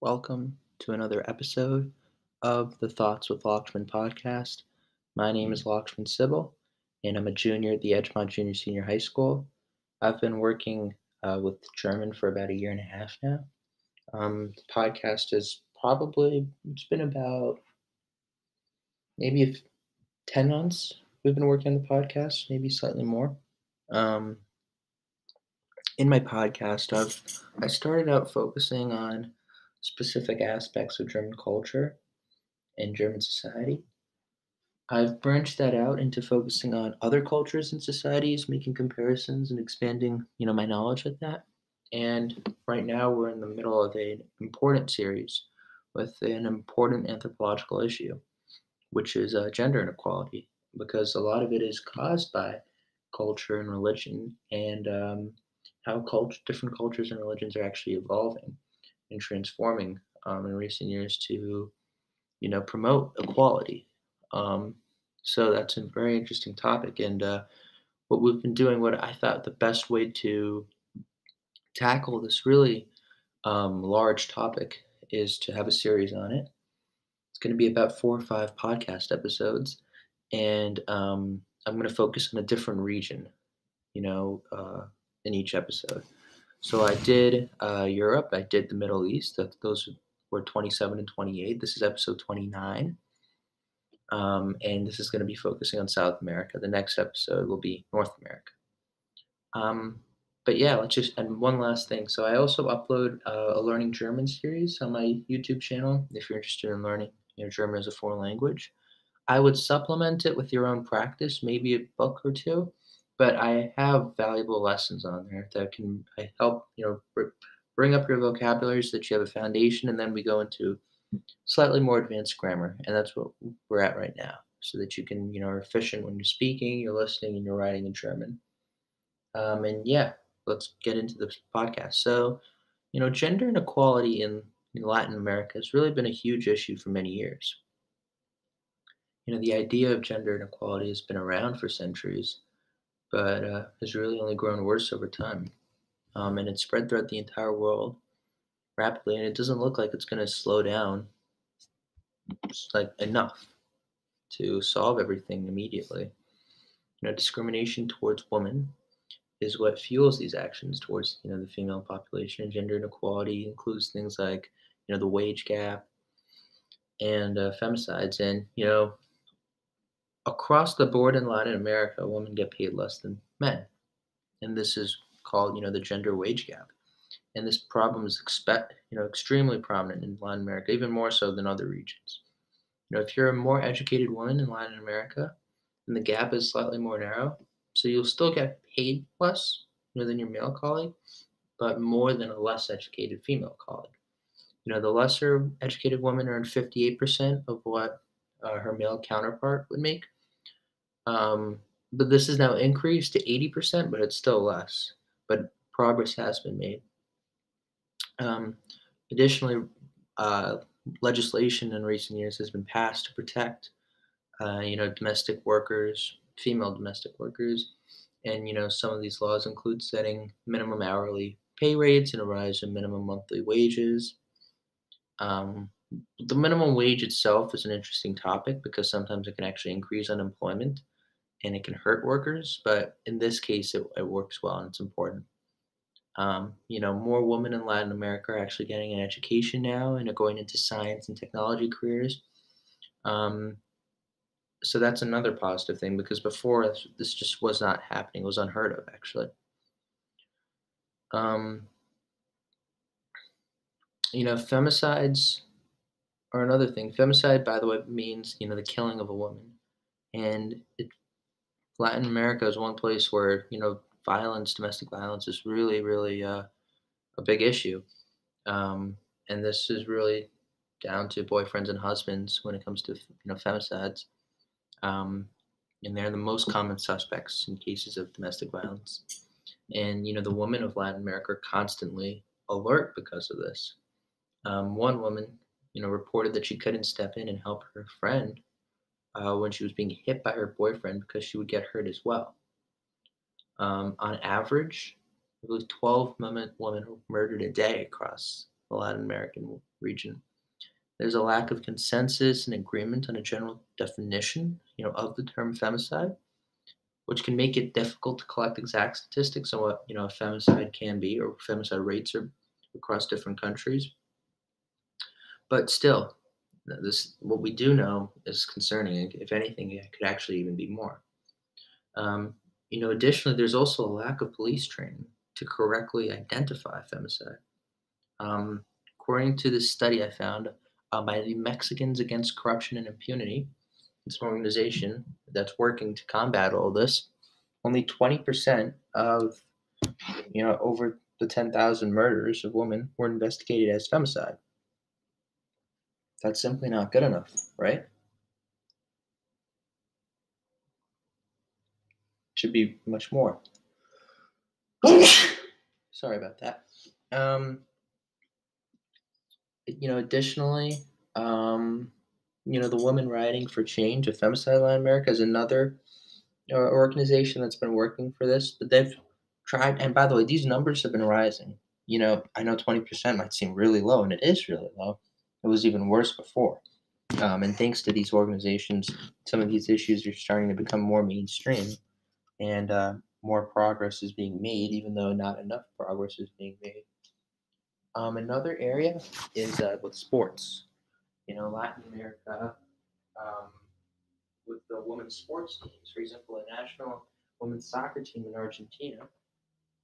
Welcome to another episode of the Thoughts with Lakshman podcast. My name is Lakshman Sybil, and I'm a junior at the Edgemont Junior Senior High School. I've been working with German for about a year and a half now. The podcast is it's been about maybe 10 months we've been working on the podcast, maybe slightly more. Um, in my podcast, I started out focusing on specific aspects of German culture and German society. I've branched that out into focusing on other cultures and societies, making comparisons and expanding, my knowledge with that. And right now we're in the middle of an important series with an important anthropological issue, which is gender inequality, because a lot of it is caused by culture and religion and how different cultures and religions are actually evolving and transforming in recent years to promote equality. Um, so that's a very interesting topic. And what we've been doing, what I thought the best way to tackle this really large topic is to have a series on it. It's going to be about 4 or 5 podcast episodes. And I'm going to focus on a different region, in each episode. So I did Europe, I did the Middle East. Those were 27 and 28. This is episode 29. And this is going to be focusing on South America. The next episode will be North America. But yeah, and one last thing. So I also upload a Learning German series on my YouTube channel if you're interested in learning German as a foreign language. I would supplement it with your own practice, maybe a book or two, but I have valuable lessons on there that I help, bring up your vocabulary so that you have a foundation, and then we go into slightly more advanced grammar, and that's what we're at right now, so that you can, are efficient when you're speaking, you're listening, and you're writing in German. And yeah, let's get into the podcast. So, gender inequality in Latin America has really been a huge issue for many years. The idea of gender inequality has been around for centuries, but has really only grown worse over time. And it's spread throughout the entire world rapidly, and it doesn't look like it's going to slow down enough to solve everything immediately. Discrimination towards women is what fuels these actions towards the female population. Gender inequality includes things like the wage gap and femicides, and across the board in Latin America, women get paid less than men, and this is called the gender wage gap. And this problem is extremely prominent in Latin America, even more so than other regions. If you're a more educated woman in Latin America, then the gap is slightly more narrow. So you'll still get paid less, than your male colleague, but more than a less educated female colleague. The lesser educated woman earned 58% of what her male counterpart would make. But this is now increased to 80%, but it's still less. But progress has been made. Additionally, legislation in recent years has been passed to protect, domestic workers, female domestic workers, and some of these laws include setting minimum hourly pay rates and a rise in minimum monthly wages. The minimum wage itself is an interesting topic because sometimes it can actually increase unemployment and it can hurt workers, but in this case, it works well and it's important. More women in Latin America are actually getting an education now and are going into science and technology careers. So that's another positive thing because before this just was not happening. It was unheard of, actually. Um, Femicides are another thing. Femicide, by the way, means, the killing of a woman. And Latin America is one place where, domestic violence is really, really a big issue. And this is really down to boyfriends and husbands when it comes to, femicides. And they're the most common suspects in cases of domestic violence. And, the women of Latin America are constantly alert because of this. One woman, reported that she couldn't step in and help her friend when she was being hit by her boyfriend because she would get hurt as well. On average, I believe 12 women were murdered a day across the Latin American region. There's a lack of consensus and agreement on a general definition, of the term femicide, which can make it difficult to collect exact statistics on what, a femicide can be or femicide rates are across different countries. But still, this what we do know is concerning. If anything, it could actually even be more. Additionally, there's also a lack of police training to correctly identify femicide. Um, According to this study I found by the Mexicans Against Corruption and Impunity, it's an organization that's working to combat all this. Only 20% of over the 10,000 murders of women were investigated as femicide. That's simply not good enough, right? Should be much more. Sorry about that. Um, Additionally, the Women Rioting for Change of Femicide Latin America is another organization that's been working for this, but they've tried. And by the way, these numbers have been rising. I know 20% might seem really low, and it is really low. It was even worse before. And thanks to these organizations, some of these issues are starting to become more mainstream, and more progress is being made, even though not enough progress is being made. Another area is with sports. Latin America, um, with the women's sports teams. For example, a national women's soccer team in Argentina,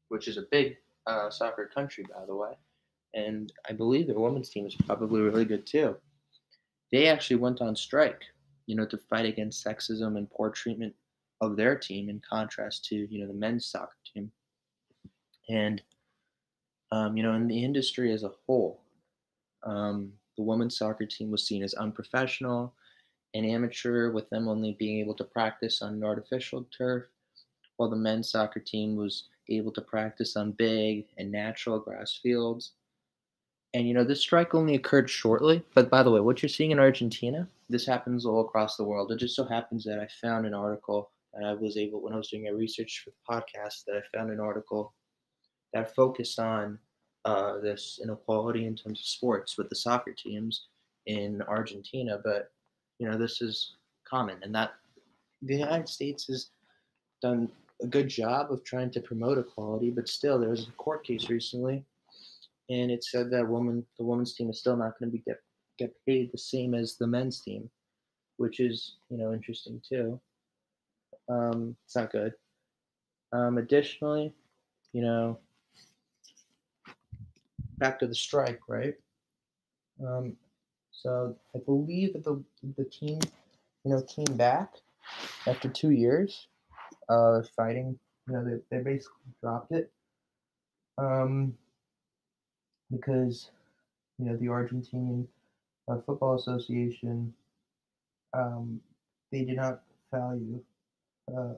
which is a big soccer country, by the way, and I believe their women's team is probably really good too. They actually went on strike, to fight against sexism and poor treatment of their team in contrast to, the men's soccer team. And, in the industry as a whole, the women's soccer team was seen as unprofessional and amateur, with them only being able to practice on an artificial turf, while the men's soccer team was able to practice on big and natural grass fields. And this strike only occurred shortly. But by the way, what you're seeing in Argentina, this happens all across the world. It just so happens that I found an article and I was able, when I was doing my research for the podcast, that I found an article that focused on this inequality in terms of sports with the soccer teams in Argentina. But this is common, and that the United States has done a good job of trying to promote equality. But still, there was a court case recently, and it said that the women's team is still not going to get paid the same as the men's team, which is interesting too. It's not good. Additionally, you know, back to the strike, right? Um, so I believe that the team, came back after 2 years of fighting. They basically dropped it um, because the Argentinian Football Association, um, they did not value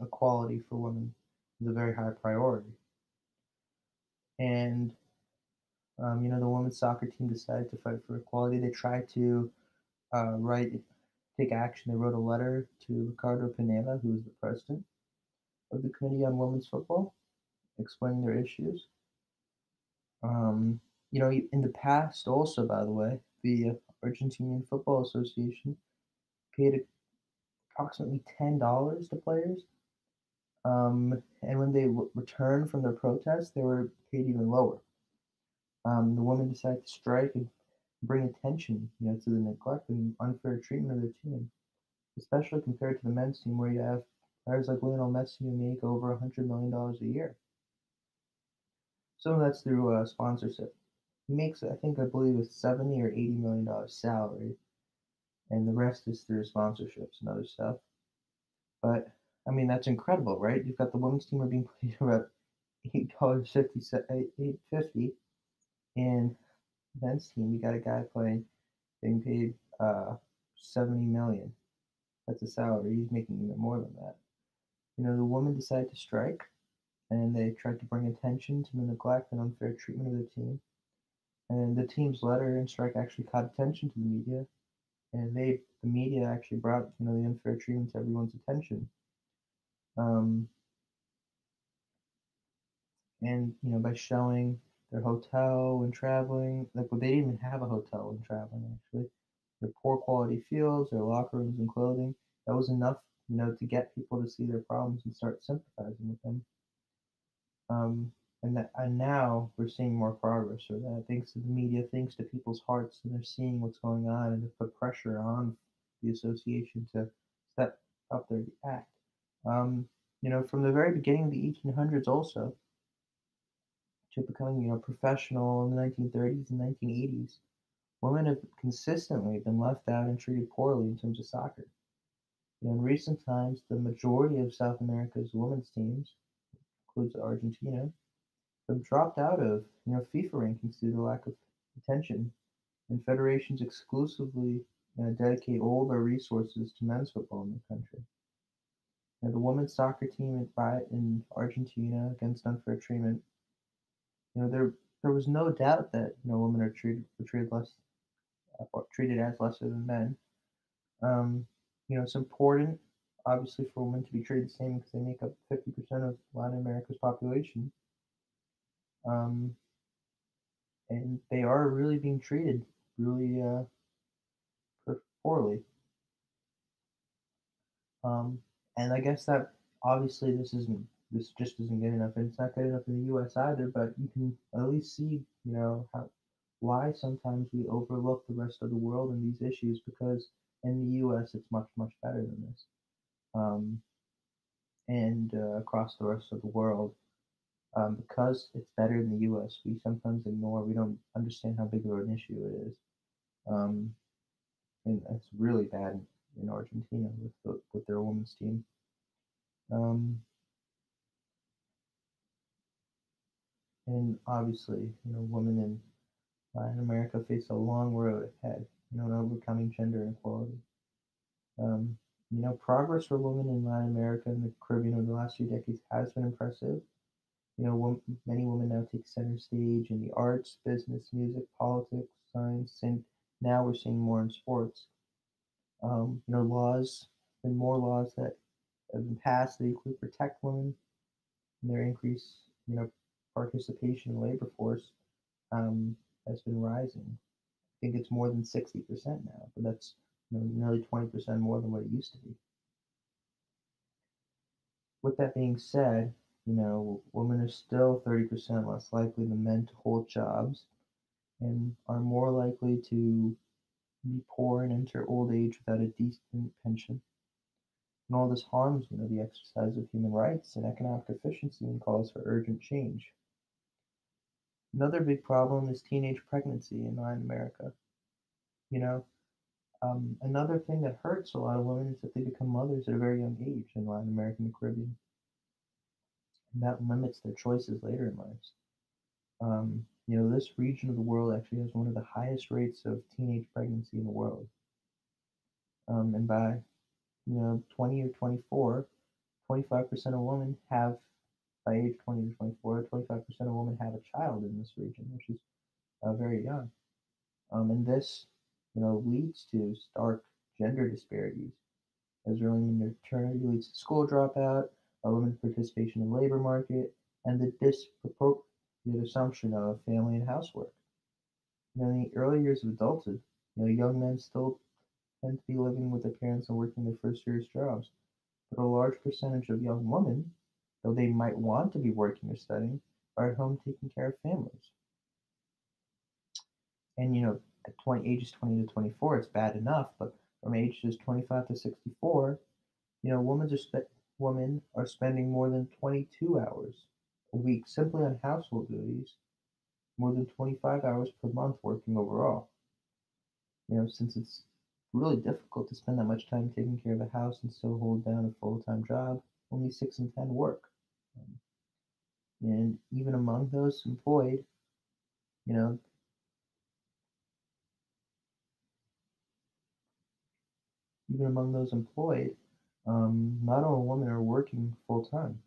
equality for women as a very high priority, and the women's soccer team decided to fight for equality. They tried to take action. They wrote a letter to Ricardo Pineda, who is the president of the Committee on Women's Football, explaining their issues. In the past, also, by the way, the Argentinian Football Association paid approximately $10 to players. And when they returned from their protest, they were paid even lower. The women decided to strike and bring attention, to the neglect and unfair treatment of their team, especially compared to the men's team, where you have players like Lionel Messi who make over $100 million a year. Some of that's through sponsorship. He makes, I believe, a $70 or $80 million salary, and the rest is through sponsorships and other stuff. But I mean, that's incredible, right? You've got the women's team are being paid about $8.50, and the men's team, you got a guy being paid $70 million. That's a salary. He's making even more than that. The women decided to strike, and they tried to bring attention to the neglect and unfair treatment of the team. And the team's letter and strike actually caught attention to the media, and the media actually brought the unfair treatment to everyone's attention. And by showing their hotel when traveling. Like, well, they didn't even have a hotel when traveling, actually. Their poor quality fields, their locker rooms and clothing. That was enough, to get people to see their problems and start sympathizing with them. Um, and now we're seeing more progress with that, thanks to the media, thanks to people's hearts, and they're seeing what's going on, and to put pressure on the association to step up their act. Um, from the very beginning of the 1800s, also to becoming, professional in the 1930s and 1980s, women have consistently been left out and treated poorly in terms of soccer. In recent times, the majority of South America's women's teams, includes Argentina, have dropped out of FIFA rankings due to lack of attention, and federations exclusively dedicate all their resources to men's football in the country. The women's soccer team in Argentina against unfair treatment, there was no doubt that women are treated less or treated as lesser than men. Um, it's important, obviously, for women to be treated the same because they make up 50% of Latin America's population. Um, and they are really being treated really poorly. Um, and I guess that obviously this just isn't good enough, and it's not good enough in the U.S. either. But you can at least see, why sometimes we overlook the rest of the world in these issues, because in the U.S. it's much better than this, um, and across the rest of the world. Because it's better in the U.S., we sometimes ignore. We don't understand how big of an issue it is. Um, and it's really bad in Argentina with their women's team. Um, and obviously, women in Latin America face a long road ahead, in overcoming gender inequality. Um, progress for women in Latin America and the Caribbean over the last few decades has been impressive. Many women now take center stage in the arts, business, music, politics, science, and now we're seeing more in sports. Laws, and more laws that have been passed that equally protect women and their increase, participation in labor force has been rising. I think it's more than 60% now, but that's nearly 20% more than what it used to be. With that being said, women are still 30% less likely than men to hold jobs and are more likely to be poor and enter old age without a decent pension. And all this harms, the exercise of human rights and economic efficiency and calls for urgent change. Another big problem is teenage pregnancy in Latin America. You know, another thing that hurts a lot of women is that they become mothers at a very young age in Latin America and the Caribbean, and that limits their choices later in life. This region of the world actually has one of the highest rates of teenage pregnancy in the world. And by 20 or 24, 25% of women have, by age 20 to 24, 25% of women have a child in this region, which is very young. And this, leads to stark gender disparities, as early maternity leads to school dropout, a limited participation in the labor market, and the disproportionate assumption of family and housework. In the early years of adulthood, young men still tend to be living with their parents and working their first serious jobs. But a large percentage of young women, though they might want to be working or studying, are at home taking care of families. And at ages 20 to 24, it's bad enough, but from ages 25 to 64, women are spending more than 22 hours a week simply on household duties, more than 25 hours per month working overall. Since it's really difficult to spend that much time taking care of a house and still hold down a full-time job, only 6 in 10 work. And even among those employed, you know, even among those employed, not all women are working full time.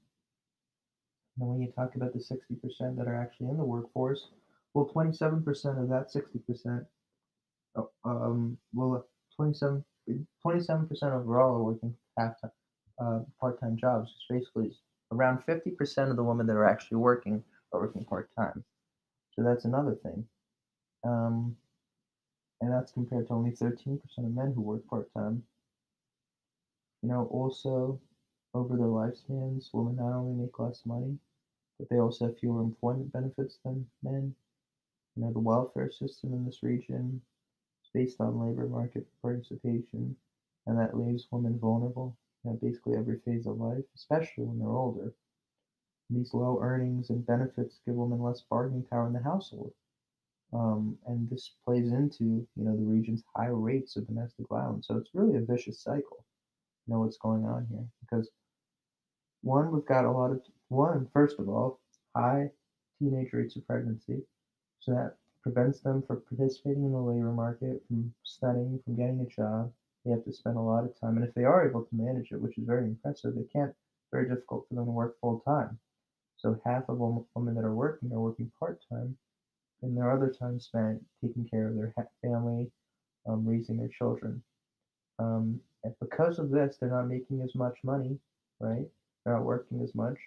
When you talk about the 60% that are actually in the workforce, well, 27% of that 60%, well, 27% overall are working part-time jobs, which basically is around 50% of the women that are actually working are working part-time. So that's another thing. Um, and that's compared to only 13% of men who work part-time. Also, over their lifespans, women not only make less money, but they also have fewer employment benefits than men. The welfare system in this region is based on labor market participation, and that leaves women vulnerable, basically every phase of life, especially when they're older. These low earnings and benefits give women less bargaining power in the household. And this plays into, the region's high rates of domestic violence. So it's really a vicious cycle, what's going on here. Because we've got a lot of, first of all, high teenage rates of pregnancy. So that prevents them from participating in the labor market, from studying, from getting a job. They have to spend a lot of time. And if they are able to manage it, which is very impressive, they can't, very difficult for them to work full time. So half of women that are working part time, and their other time spent taking care of their family, raising their children. And because of this, they're not making as much money, right? They're not working as much.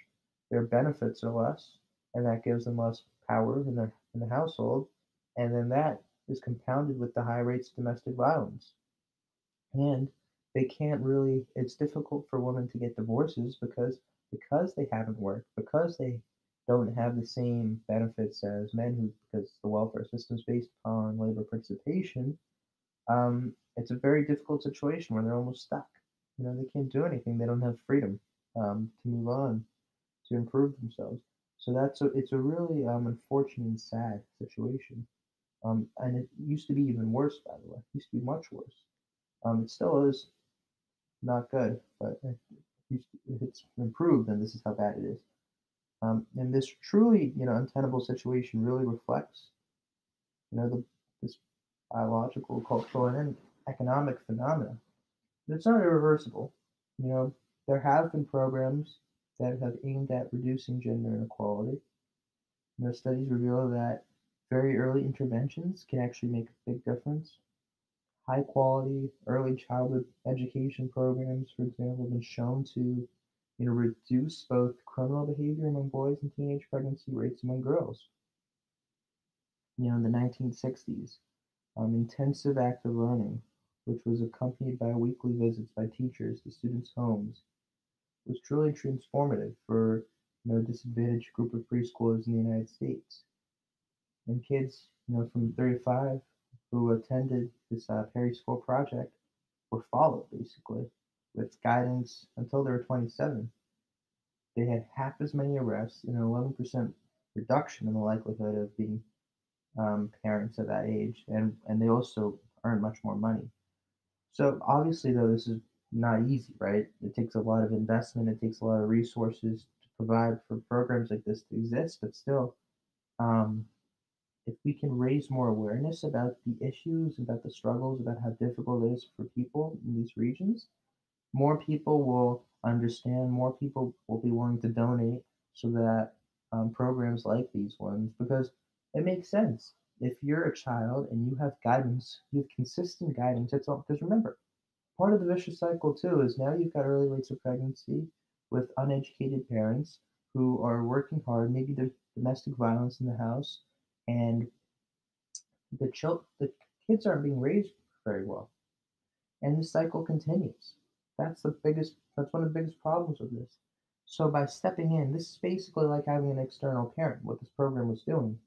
Their benefits are less, and that gives them less power in the household. And then that is compounded with the high rates of domestic violence. And they can't really. It's difficult for women to get divorces because they haven't worked, because they don't have the same benefits as men who because the welfare system is based upon labor participation. It's a very difficult situation where they're almost stuck. They can't do anything. They don't have freedom to move on, to improve themselves. So it's a really unfortunate and sad situation. And it used to be even worse, by the way. It used to be much worse. It still is not good, but it's improved, and this is how bad it is. And this truly, untenable situation really reflects, this biological, cultural, and economic phenomena. But it's not irreversible. You know, there have been programs that have aimed at reducing gender inequality. Studies reveal that very early interventions can actually make a big difference. High quality early childhood education programs, for example, have been shown to reduce both criminal behavior among boys and teenage pregnancy rates among girls. In the 1960s, intensive active learning, which was accompanied by weekly visits by teachers to students' homes, was truly transformative for a disadvantaged group of preschoolers in the United States. And kids, from 35 who attended this Perry School project were followed basically with guidance until they were 27. They had half as many arrests and an 11% reduction in the likelihood of being parents at that age, and they also earn much more money. So obviously, though, this is not easy, right? It takes a lot of investment. It takes a lot of resources to provide for programs like this to exist. But still, um, if we can raise more awareness about the issues, about the struggles, about how difficult it is for people in these regions, more people will understand, more people will be willing to donate so that programs like these ones, because it makes sense. If you're a child and you have guidance, you have consistent guidance, it's all because remember, part of the vicious cycle too is now you've got early rates of pregnancy with uneducated parents who are working hard. Maybe there's domestic violence in the house, and the kids aren't being raised very well, and the cycle continues. That's one of the biggest problems with this. So by stepping in, this is basically like having an external parent, what this program was doing.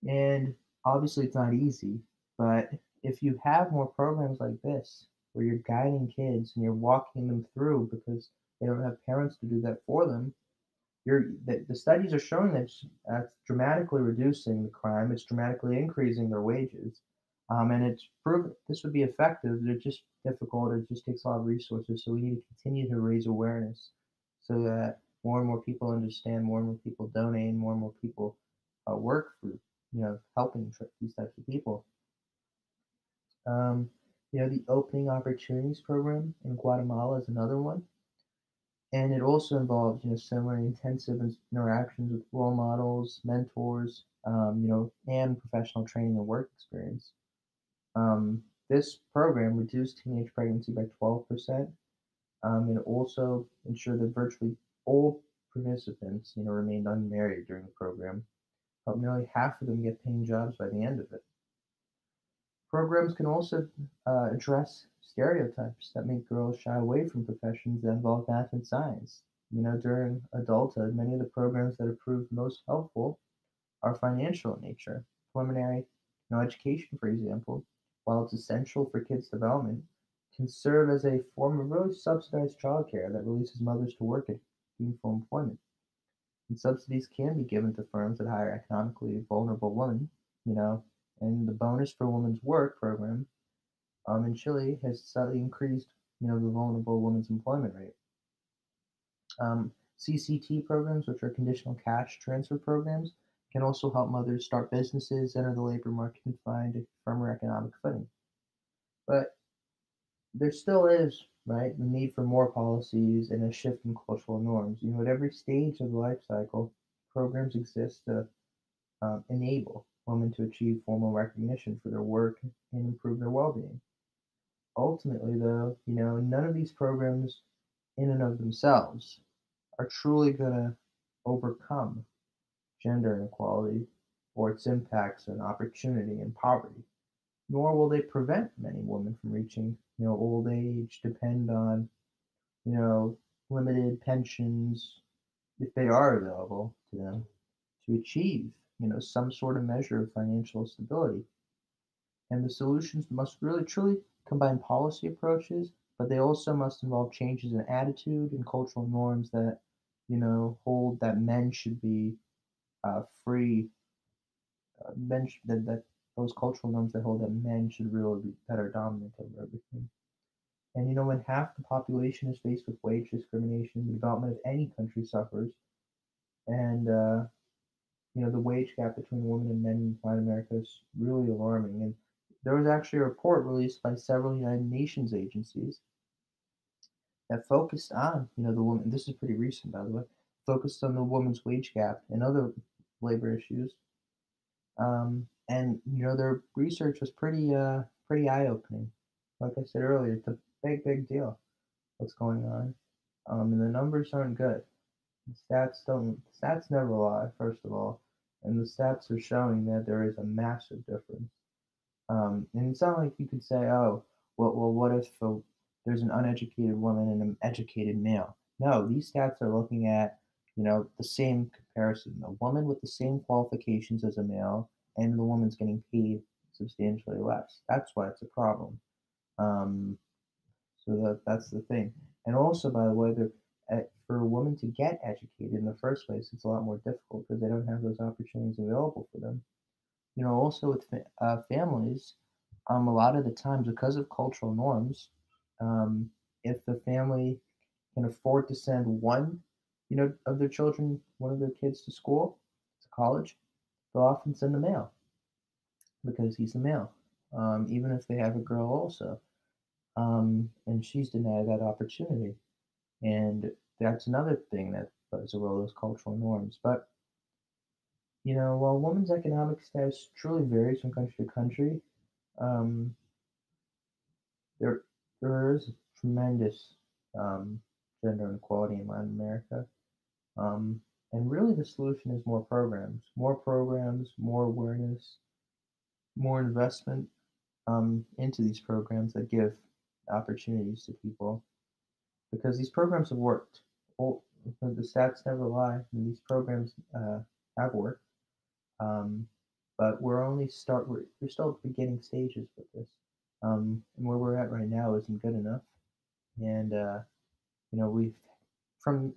And obviously it's not easy, but if you have more programs like this, where you're guiding kids and you're walking them through because they don't have parents to do that for them, the studies are showing that it's dramatically reducing the crime. It's dramatically increasing their wages, and it's proven this would be effective. It's just difficult. It just takes a lot of resources. So we need to continue to raise awareness so that more and more people understand, more and more people donate, more and more people work for helping these types of people. Um, the Opening Opportunities Program in Guatemala is another one, and it also involves similar intensive interactions with role models, mentors, and professional training and work experience. This program reduced teenage pregnancy by 12%, and also ensured that virtually all participants remained unmarried during the program. but nearly half of them get paying jobs by the end of it. Programs can also address stereotypes that make girls shy away from professions that involve math and science. During adulthood, many of the programs that have proved most helpful are financial in nature. Preliminary, education, for example, while it's essential for kids' development, can serve as a form of really subsidized childcare that releases mothers to work at gainful employment. And subsidies can be given to firms that hire economically vulnerable women, you know, and the Bonus for Women's Work program in Chile has slightly increased, the vulnerable women's employment rate. CCT programs, which are conditional cash transfer programs, can also help mothers start businesses, enter the labor market, and find a firmer economic footing. But there still is, right, the need for more policies and a shift in cultural norms. At every stage of the life cycle, programs exist to enable women to achieve formal recognition for their work and improve their well-being. Ultimately, though, none of these programs in and of themselves are truly going to overcome gender inequality or its impacts on opportunity and poverty, nor will they prevent many women from reaching, old age, depend on, you know, limited pensions, if they are available to them, to achieve, some sort of measure of financial stability. And the solutions must really truly combine policy approaches, but they also must involve changes in attitude and cultural norms that, hold that men should be free, that those cultural norms that hold that men should really be that are dominant over everything. And when half the population is faced with wage discrimination, the development of any country suffers. And the wage gap between women and men in Latin America is really alarming. And there was actually a report released by several United Nations agencies that focused on, the woman. This is pretty recent, by the way. Focused on the woman's wage gap and other labor issues. And their research was pretty eye opening. Like I said earlier, it's a big deal what's going on, and the numbers aren't good. The stats never lie, first of all, and the stats are showing that there is a massive difference. And it's not like you could say, oh, well, what if there's an uneducated woman and an educated male? No, these stats are looking at, the same comparison. A woman with the same qualifications as a male, and the woman's getting paid substantially less. That's why it's a problem. Um, so that's the thing. And also, by the way, for a woman to get educated in the first place, it's a lot more difficult because they don't have those opportunities available for them. Also with families, a lot of the times because of cultural norms, if the family can afford to send one, of their children, one of their kids to school, to college, they'll often send a male because he's a male, even if they have a girl also, and she's denied that opportunity. And that's another thing that plays a role, those cultural norms. But while women's economic status truly varies from country to country, um, there there is tremendous um, gender inequality in Latin America. Um, and really, the solution is more programs, more awareness, more investment into these programs that give opportunities to people because these programs have worked. Well, the stats never lie, and these programs have worked. Um, but we're still at the beginning stages with this. And where we're at right now isn't good enough. And we've from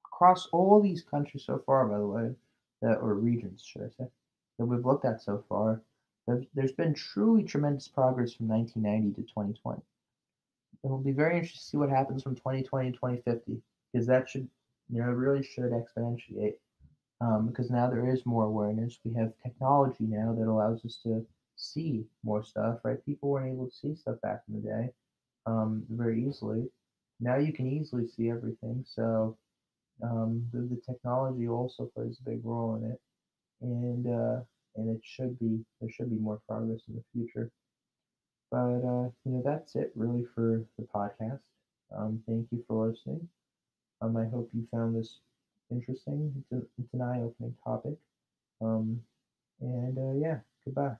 across all these countries so far, by the way, or regions, should I say, that we've looked at so far, there's been truly tremendous progress from 1990 to 2020. It'll be very interesting to see what happens from 2020 to 2050 because that should, really should exponentiate. Because now there is more awareness. We have technology now that allows us to see more stuff, right? People weren't able to see stuff back in the day very easily. Now you can easily see everything. So the technology also plays a big role in it, and there should be more progress in the future. But that's it really for the podcast. Thank you for listening. I hope you found this interesting. It's an eye-opening topic. Um, and yeah, goodbye.